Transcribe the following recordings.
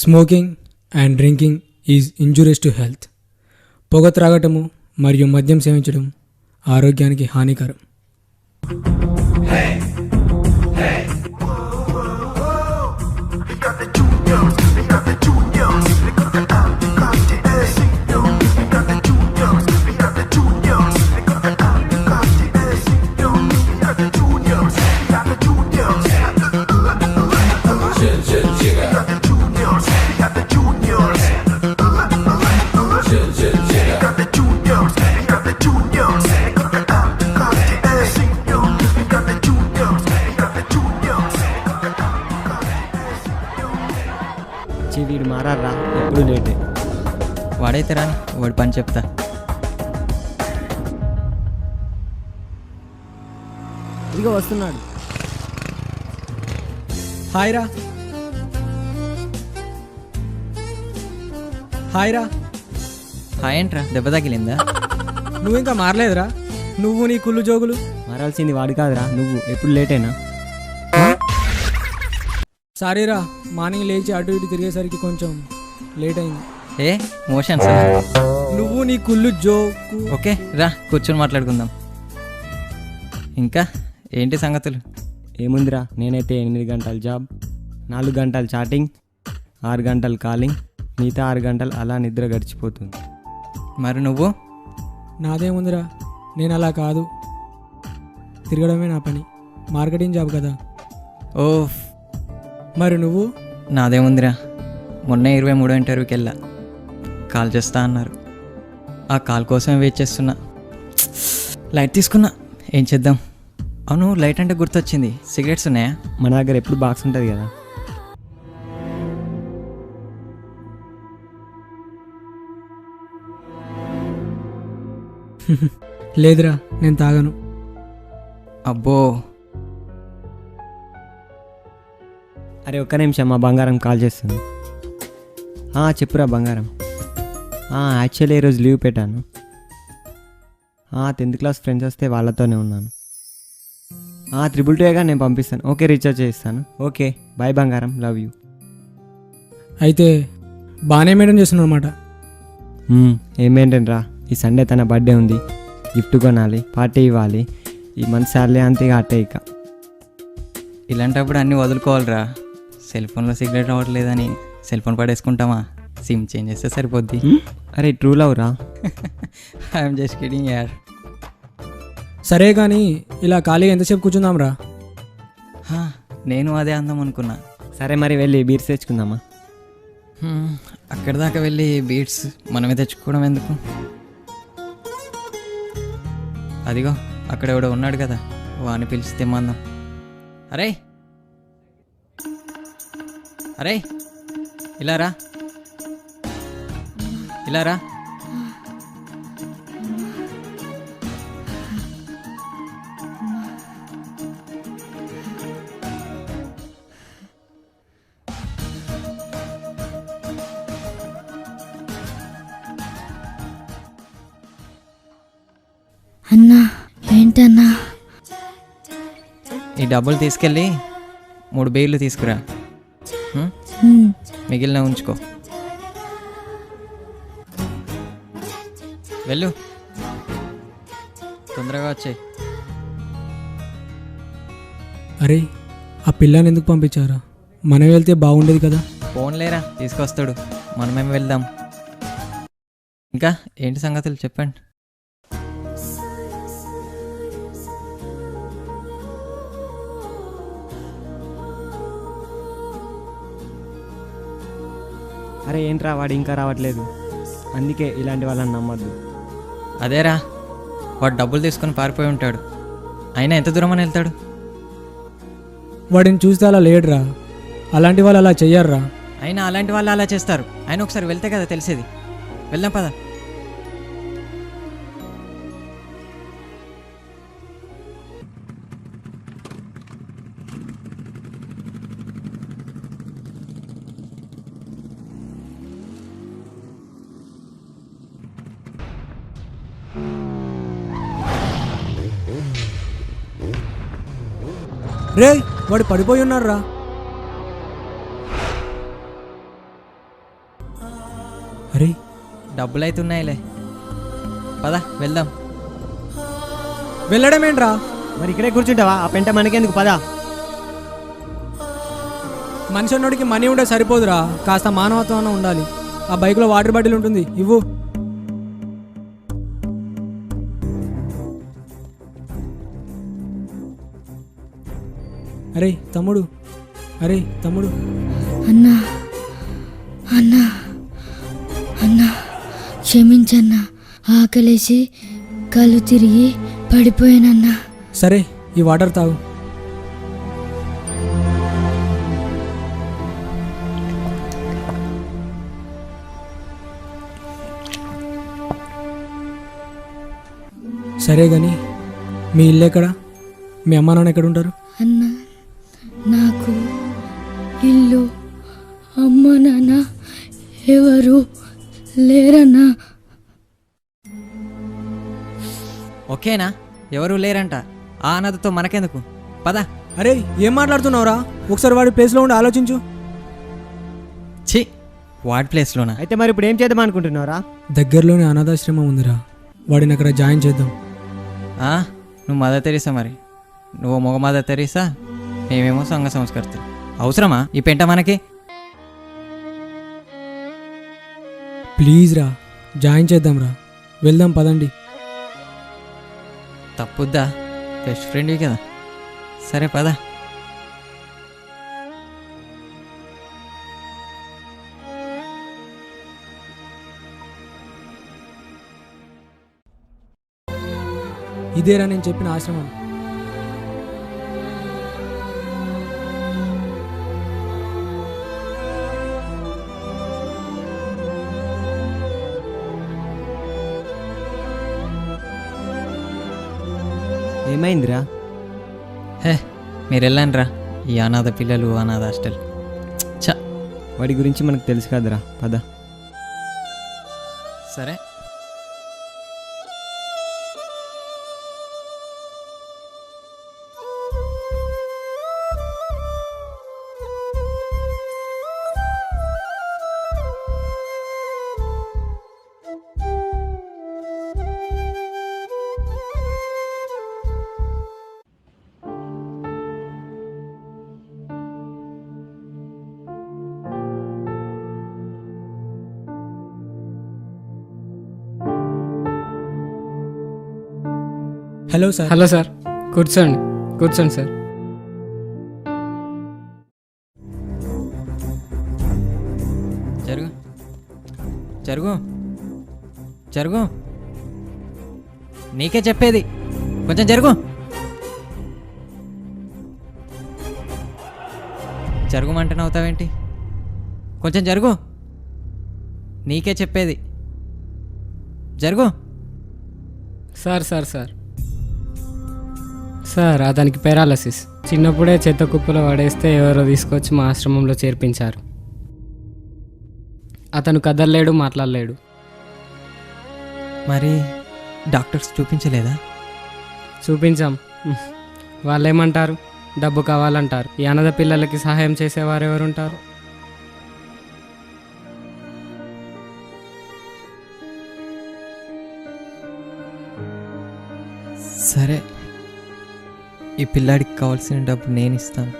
Smoking and drinking is injurious to health. పొగ త్రాగటము మరియు మద్యం సేవించడం ఆరోగ్యానికి హానికరం. వీడు మారారా, ఎప్పుడు లేటే. వాడైతే రా, వాడి పని చెప్తా. ఇదిగో వస్తున్నాడు. హాయ్ రా. హాయ్ రా. హాయ్ ఏంట్రా, దెబ్బ తగిలిందా? నువ్వు ఇంకా మారలేదురా, నువ్వు నీ కుళ్ళు జోగులు. మారాల్సింది వాడు కాదురా, నువ్వు. ఎప్పుడు లేటేనా? సారీరా, మార్నింగ్ లేచి అటు ఇటు తిరిగేసరికి కొంచెం లేట్ అయింది. ఏ మోషన్స్? నువ్వు నీ కుళ్ళు జోకు. ఓకే రా, కూర్చొని మాట్లాడుకుందాం. ఇంకా ఏంటి సంగతులు? ఏముందిరా, నేనైతే 8 గంటల జాబ్, 4 గంటలు చాటింగ్, 6 గంటలు కాలింగ్, మిగతా 6 గంటలు అలా నిద్ర గడిచిపోతుంది. మరి నువ్వు? నాదేముందిరా, నేను అలా కాదు. తిరగడమే నా పని, మార్కెటింగ్ జాబ్ కదా. ఓఫ్. మరి నువ్వు? నాదేముందిరా, మొన్న 23వ ఇంటర్వ్యూకి వెళ్ళా. కాల్ చేస్తా అన్నారు, ఆ కాల్ కోసమే వెయిట్ చేస్తున్నా. లైట్ తీసుకున్నా, ఏం చేద్దాం. అవును, లైట్ అంటే గుర్తొచ్చింది, సిగరెట్స్ ఉన్నాయా? మన దగ్గర ఎప్పుడు బాక్స్ ఉంటుంది కదా. లేదురా, నేను తాగను. అబ్బో. అరే ఒక్క నిమిషం, మా బంగారం కాల్ చేస్తుంది. చెప్పురా బంగారం. యాక్చువల్లీ ఈరోజు లీవ్ పెట్టాను. 10th క్లాస్ ఫ్రెండ్స్ వస్తే వాళ్ళతోనే ఉన్నాను. 222గా నేను పంపిస్తాను. ఓకే, రీఛార్జ్ చేస్తాను. ఓకే బాయ్ బంగారం, లవ్ యూ. అయితే బాగానే మెయింటైన్ చేస్తున్నావు అనమాట. ఏమేంటరా, ఈ సండే తన బర్త్డే ఉంది, గిఫ్ట్ కొనాలి, పార్టీ ఇవ్వాలి. ఈ మంత్ శాలరీ అంతే అట్టే. ఇక ఇలాంటప్పుడు అన్నీ వదులుకోవాలిరా. సెల్ ఫోన్లో సిగరెట్ అవ్వట్లేదని సెల్ ఫోన్ పడేసుకుంటామా? సిమ్ చేంజ్ చేస్తే సరిపోద్ది. అరే ట్రూ లవ్ రా. ఐఎమ్ జస్ట్ కిడింగ్ యార్. సరే కానీ ఇలా ఖాళీగా ఎంతసేపు కూర్చుందాం రా. నేను అదే అందాం అనుకున్నా. సరే మరి వెళ్ళి బీర్స్ తెచ్చుకుందామా? అక్కడి దాకా వెళ్ళి బీట్స్ మనమే తెచ్చుకోవడం ఎందుకు? అదిగో అక్కడ ఎవడో ఉన్నాడు కదా, వాడిని పిలిచితే మందం. అరే అరే, ఇలా రా, ఇలా రా. అన్నా, ఏంటన్నా? ఈ డబ్బులు తీసుకెళ్ళి 3 బీర్లు తీసుకురా, మిగిలిన ఉంచుకో. వెళ్ళు, తొందరగా వచ్చాయి. అరే, ఆ పిల్లని ఎందుకు పంపించారా? మనం వెళ్తే బాగుండేది కదా. ఫోన్ లేరా, తీసుకొస్తాడు, మనమేం వెళ్దాం. ఇంకా ఏంటి సంగతులు చెప్పండి. అరే ఏంట్రా, వాడు ఇంకా రావట్లేదు. అందుకే ఇలాంటి వాళ్ళని నమ్మద్దు. అదేరా, వాడు డబ్బులు తీసుకొని పారిపోయి ఉంటాడు. అయినా ఎంత దూరం అని వెళ్తాడు? వాడిని చూస్తే అలా లేడురా. అలాంటి వాళ్ళు అలా చెయ్యర్రా. అయినా అలాంటి వాళ్ళు అలా చేస్తారు. ఆయన ఒకసారి వెళ్తే కదా తెలిసేది. వెళ్దాం పద. రే, వాడు పడిపోయి ఉన్నాడు రా. అరే డబ్బులు అయితే ఉన్నాయిలే, పద వెళ్దాం. వెళ్ళడం ఏంట్రా? మరి ఇక్కడే కూర్చుంటావా? ఆ పెంట మనకెందుకు, పదా. మనిషి అన్నోడికి మనీ ఉంటే సరిపోదురా, కాస్త మానవత్వం అన్న ఉండాలి. ఆ బైక్లో వాటర్ బాటిల్ ఉంటుంది, ఇవ్వు. అరే తమ్ముడు, అరే తమ్ముడు. అన్నా అన్నా అన్నా క్షమించన్నా, ఆకలేసి కళ్ళు తిరిగి పడిపోయానన్నా. సరే ఈ వాటర్ తాగు. సరే కానీ మీ ఇల్లు ఎక్కడ? మీ అమ్మ నాన్న ఎక్కడ ఉంటారు? అన్నా నాకు ఇల్లు అమ్మ నాన్న ఎవరు లేరన్నా. ఓకేనా? ఎవరు లేరంట, ఆ అనాథతో మనకెందుకు, పద. అరే ఏం మాట్లాడుతున్నావురా? ఒకసారి వాడి ప్లేస్లో ఉండి ఆలోచించు. ఛీ, వార్డ్ ప్లేస్లోనా? అయితే మరి ఇప్పుడు ఏం చేద్దాం అనుకుంటున్నారా? దగ్గరలోనే అనాథాశ్రమం ఉందిరా, వాడిని అక్కడ జాయిన్ చేద్దాం. నువ్వు మదర్ తెరీసా, మరి నువ్వు మగ మదర్ తెరీసా, మేమేమో సంఘ సంస్కర్తలు. అవసరమా ఈ పెంట మనకి? ప్లీజ్ రా, జాయిన్ చేద్దాం రా, వెళ్దాం పదండి. తప్పుద్దా? బెస్ట్ ఫ్రెండ్వి కదా, సరే పద. ఇదేరా నేను చెప్పిన ఆశ్రమం. ఏమైందిరా? మీరు వెళ్ళండి రా, ఈ అనాథ పిల్లలు, అనాథ హాస్టల్. చ వాడి గురించి మనకు తెలుసు కదరా, పద. సరే. Hello sir. హలో సార్, కూర్చోండి కూర్చోండి సార్. జరుగు జరుగు జరుగు, నీకే చెప్పేది, కొంచెం జరుగు. జరుగుమంటే నవ్వుతావేంటి? కొంచెం జరుగు, నీకే చెప్పేది, జరుగు. సార్ సార్ సార్ సార్ అతనికి పారాలసిస్. చిన్నప్పుడే చెత్త కుప్పలో పడేస్తే ఎవరో తీసుకొచ్చి మా ఆశ్రమంలో చేర్పించారు. అతను కదలలేడు, మాట్లాడలేడు. మరి డాక్టర్స్ చూపించలేదా? చూపించాం, వాళ్ళు ఏమంటారు? డబ్బు కావాలంటారు. ఈ అనాథ పిల్లలకి సహాయం చేసేవారు ఎవరుంటారు? సరే, ఈ పిల్లాడికి కావాల్సిన డబ్బు నేను ఇస్తాను.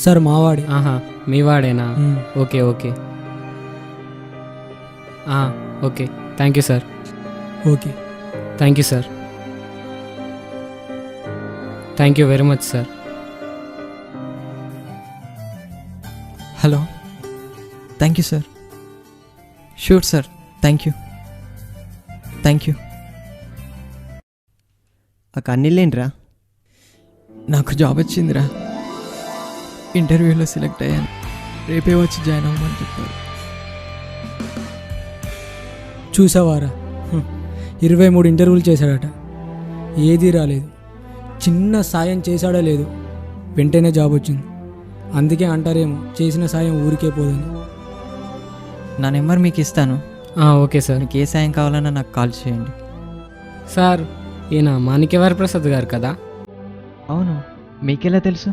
సార్ మావాడి. ఆహా, మీ వాడేనా? మ్మ్. Okay okay okay, thank you sir. Okay. Thank you sir. Thank you very much sir. Hello, thank you sir. Sure sir, thank you thank you. ఆ కన్నీళ్ళేంట్రా? నాకు జాబ్ వచ్చిందిరా, ఇంటర్వ్యూలో సెలెక్ట్ అయ్యాను, రేపే వచ్చి జాయిన్ అవ్వమని చెప్పారు. చూసావారా, 23 ఇంటర్వ్యూలు చేశాడట, ఏదీ రాలేదు. చిన్న సాయం చేశాడో లేదు, వెంటనే జాబ్ వచ్చింది. అందుకే అంటారేమో చేసిన సాయం ఊరికే పోదని. నా నెంబర్ మీకు ఇస్తాను, ఓకే సార్. మీకు ఏ సాయం కావాలన్నా నాకు కాల్ చేయండి. సార్, ఈయన మాణిక్యవారి ప్రసాద్ గారు కదా? అవును, మీకెలా తెలుసు?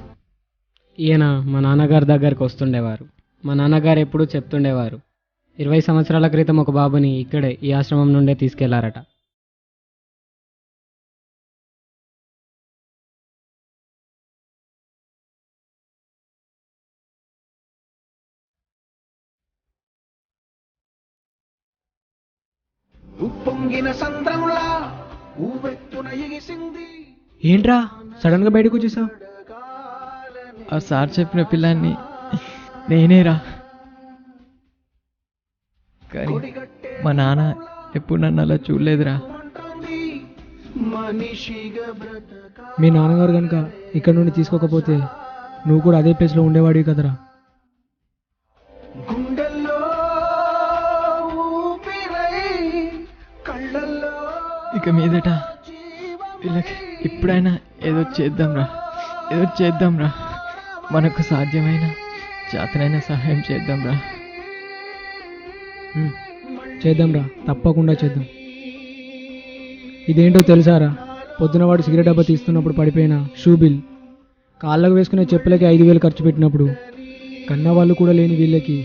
ఈయన మా నాన్నగారి దగ్గరికి వస్తుండేవారు. మా నాన్నగారు ఎప్పుడూ చెప్తుండేవారు 20 సంవత్సరాల క్రితం ఒక బాబుని ఇక్కడే ఈ ఆశ్రమం నుండే తీసుకెళ్లారట. ఉప్పొంగిన సంద్రంలా ఊవెత్తున ఎగిసింది. ఏంట్రా సడన్గా బయటకు వచ్చేసావు? ఆ సార్ చెప్పిన పిల్లాన్ని నేనేరా. కానీ మా నాన్న ఎప్పుడు నన్ను అలా చూడలేదురా. మనిషిగా బ్రతక మీ నాన్నగారు కనుక ఇక్కడ నుండి తీసుకోకపోతే నువ్వు కూడా అదే ప్లేస్లో ఉండేవాడివి కదరా. గుండెల్లో ఊపిరై కళ్ళల్లో ఇక మీదట వీళ్ళకి ఇప్పుడైనా ఏదో చేద్దాంరా. మనకు సాధ్యమైన చేతనైన సహాయం చేద్దాంరా. చేద్దాంరా, తప్పకుండా చేద్దాం. ఇదేంటో తెలుసారా? పొద్దున వాడు సిగరెట్ డబ్బా తీస్తున్నప్పుడు పడిపోయిన షూ బిల్, కాళ్ళకు వేసుకునే చెప్పులకి 5,000 ఖర్చు పెట్టినప్పుడు కన్నవాళ్ళు కూడా లేని వీళ్ళకి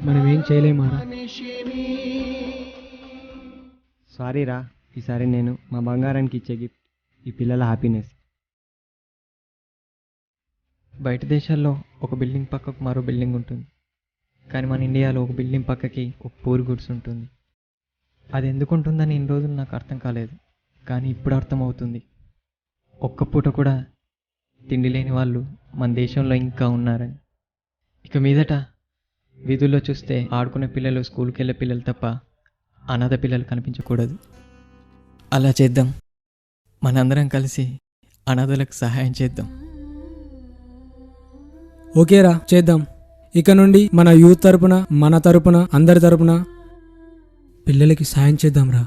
మనం ఏం చేయలేమారా? సారీ రా, ఈసారి నేను మా బంగారానికి ఇచ్చే గిఫ్ట్ ఈ పిల్లల హ్యాపీనెస్. బయట దేశాల్లో ఒక బిల్డింగ్ పక్కకు మరో బిల్డింగ్ ఉంటుంది, కానీ మన ఇండియాలో ఒక బిల్డింగ్ పక్కకి ఒక పూర్ గుడ్స్ ఉంటుంది. అది ఎందుకు ఉంటుందని ఇన్ని రోజులు నాకు అర్థం కాలేదు, కానీ ఇప్పుడు అర్థమవుతుంది. ఒక్క పూట కూడా తిండి లేని వాళ్ళు మన దేశంలో ఇంకా ఉన్నారని. ఇక మీదట వీధుల్లో చూస్తే ఆడుకునే పిల్లలు, స్కూల్కి వెళ్ళే పిల్లలు తప్ప అనాథ పిల్లలు కనిపించకూడదు. అలా చేద్దాం. మనందరం కలిసి అనాథలకు సహాయం చేద్దాం. ఓకేరా, చేద్దాం. ఇక నుండి మన యూత్ తరపున, మన తరపున, అందరి తరపున పిల్లలకి సాయం చేద్దాంరా.